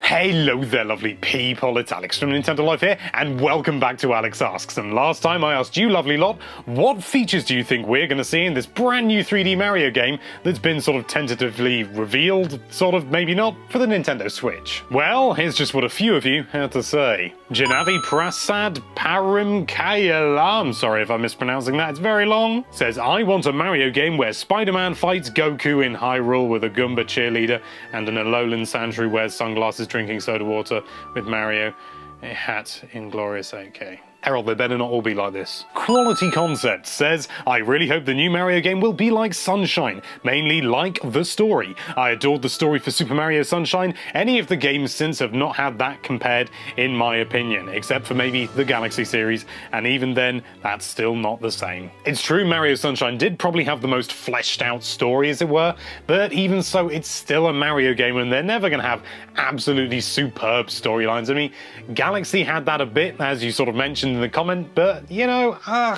Hello there, lovely people. It's Alex from Nintendo Life here, and welcome back to Alex Asks. And last time I asked you, lovely lot, what features do you think we're going to see in this brand new 3D Mario game that's been sort of tentatively revealed, sort of, maybe not, for the Nintendo Switch? Well, here's just what a few of you had to say. Janavi Prasad Parimkayala, I'm sorry if I'm mispronouncing that, it's very long, says, I want a Mario game where Spider-Man fights Goku in Hyrule with a Goomba cheerleader and an Alolan Sandshrew wears sunglasses drinking soda water with Mario, a hat in Glorious 8K. Errol, they better not all be like this. Quality Concept says, I really hope the new Mario game will be like Sunshine, mainly like the story. I adored the story for Super Mario Sunshine. Any of the games since have not had that compared, in my opinion, except for maybe the Galaxy series, and even then, that's still not the same. It's true Mario Sunshine did probably have the most fleshed out story, as it were, but even so, it's still a Mario game, and they're never going to have absolutely superb storylines. I mean, Galaxy had that a bit, as you sort of mentioned in the comment, but you know, I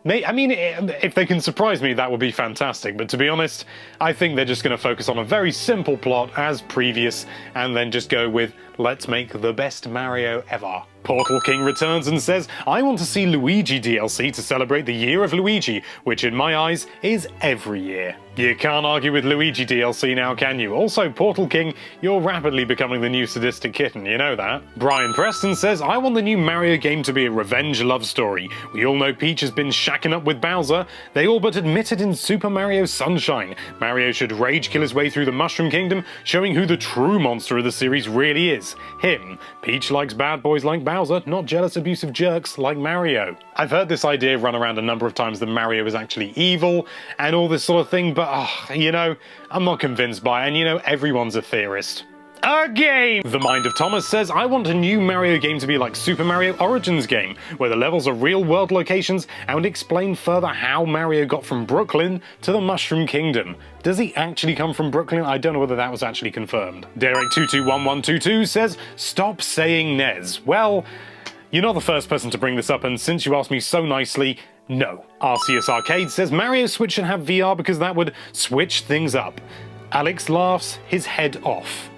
mean, if they can surprise me, that would be fantastic. But to be honest, I think they're just going to focus on a very simple plot as previous, and then just go with, let's make the best Mario ever. Portal King returns and says, I want to see Luigi DLC to celebrate the year of Luigi, which in my eyes is every year. You can't argue with Luigi DLC now, can you? Also, Portal King, you're rapidly becoming the new sadistic kitten, you know that? Brian Preston says, I want the new Mario game to be a revenge love story. We all know Peach has been shacking up with Bowser. They all but admit it in Super Mario Sunshine. Mario should rage kill his way through the Mushroom Kingdom, showing who the true monster of the series really is. Him. Peach likes bad boys like Bowser, not jealous, abusive jerks like Mario. I've heard this idea run around a number of times that Mario is actually evil and all this sort of thing, but you know, I'm not convinced by it, and you know, everyone's a theorist. A game! The Mind of Thomas says, I want a new Mario game to be like Super Mario Origins game, where the levels are real-world locations and would explain further how Mario got from Brooklyn to the Mushroom Kingdom. Does he actually come from Brooklyn? I don't know whether that was actually confirmed. Derek221122 says, stop saying Nez. Well, you're not the first person to bring this up, and since you asked me so nicely, no. Arceus Arcade says, Mario Switch should have VR because that would switch things up. Alex laughs his head off.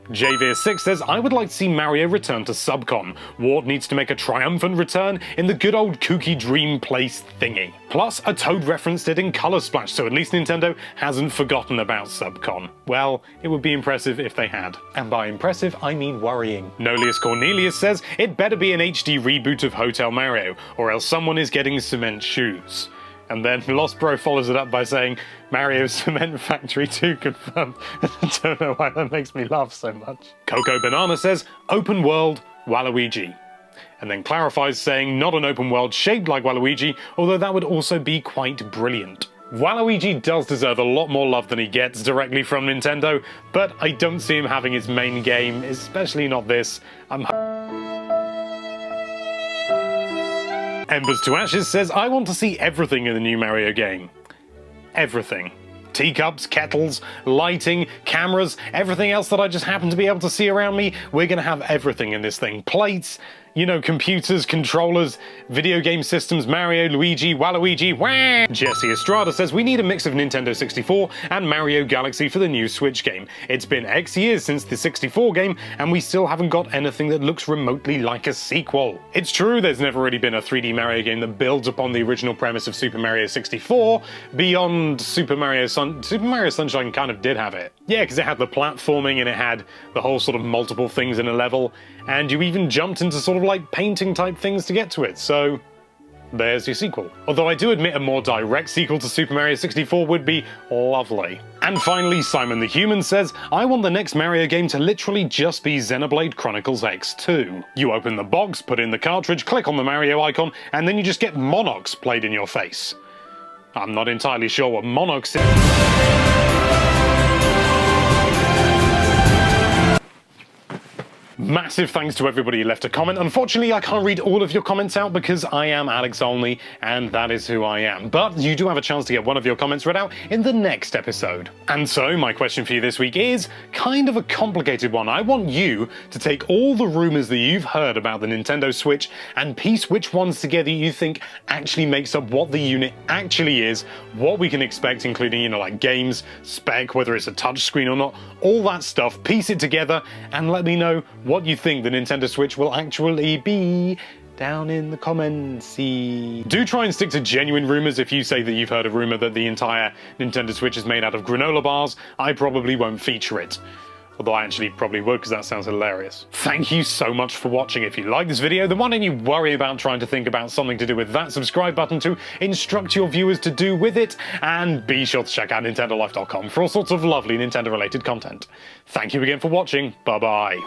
JVS6 says, I would like to see Mario return to Subcon. Wart needs to make a triumphant return in the good old kooky dream place thingy. Plus, a Toad referenced it in Color Splash, so at least Nintendo hasn't forgotten about Subcon. Well, it would be impressive if they had. And by impressive, I mean worrying. Nolius Cornelius says, it better be an HD reboot of Hotel Mario, or else someone is getting cement shoes. And then Lost Bro follows it up by saying, Mario Cement Factory 2 confirmed. I don't know why that makes me laugh so much. Coco Banana says, open world, Waluigi. And then clarifies saying, not an open world shaped like Waluigi, although that would also be quite brilliant. Waluigi does deserve a lot more love than he gets directly from Nintendo, but I don't see him having his main game, especially not this. Embers to Ashes says, I want to see everything in the new Mario game. Everything. Teacups, kettles, lighting, cameras, everything else that I just happen to be able to see around me. We're going to have everything in this thing. Plates, you know, computers, controllers, video game systems, Mario, Luigi, Waluigi, wah! Jesse Estrada says, we need a mix of Nintendo 64 and Mario Galaxy for the new Switch game. It's been X years since the 64 game, and we still haven't got anything that looks remotely like a sequel. It's true there's never really been a 3D Mario game that builds upon the original premise of Super Mario 64, beyond Super Mario Sunshine kind of did have it. Yeah, because it had the platforming and it had the whole sort of multiple things in a level, and you even jumped into sort of like painting type things to get to it, so there's your sequel. Although I do admit a more direct sequel to Super Mario 64 would be lovely. And finally, Simon the Human says, I want the next Mario game to literally just be Xenoblade Chronicles X2. You open the box, put in the cartridge, click on the Mario icon, and then you just get Monox played in your face. I'm not entirely sure what Monox is. Massive thanks to everybody who left a comment. Unfortunately, I can't read all of your comments out because I am Alex Olney, and that is who I am. But you do have a chance to get one of your comments read out in the next episode. And so, my question for you this week is kind of a complicated one. I want you to take all the rumors that you've heard about the Nintendo Switch and piece which ones together you think actually makes up what the unit actually is, what we can expect, including, like games, spec, whether it's a touchscreen or not, all that stuff. Piece it together and let me know what you think the Nintendo Switch will actually be down in the comments. Do try and stick to genuine rumors. If you say that you've heard a rumor that the entire Nintendo Switch is made out of granola bars, I probably won't feature it. Although I actually probably would, because that sounds hilarious. Thank you so much for watching. If you like this video, then why don't you worry about trying to think about something to do with that subscribe button to instruct your viewers to do with it, and be sure to check out NintendoLife.com for all sorts of lovely Nintendo-related content. Thank you again for watching. Bye-bye.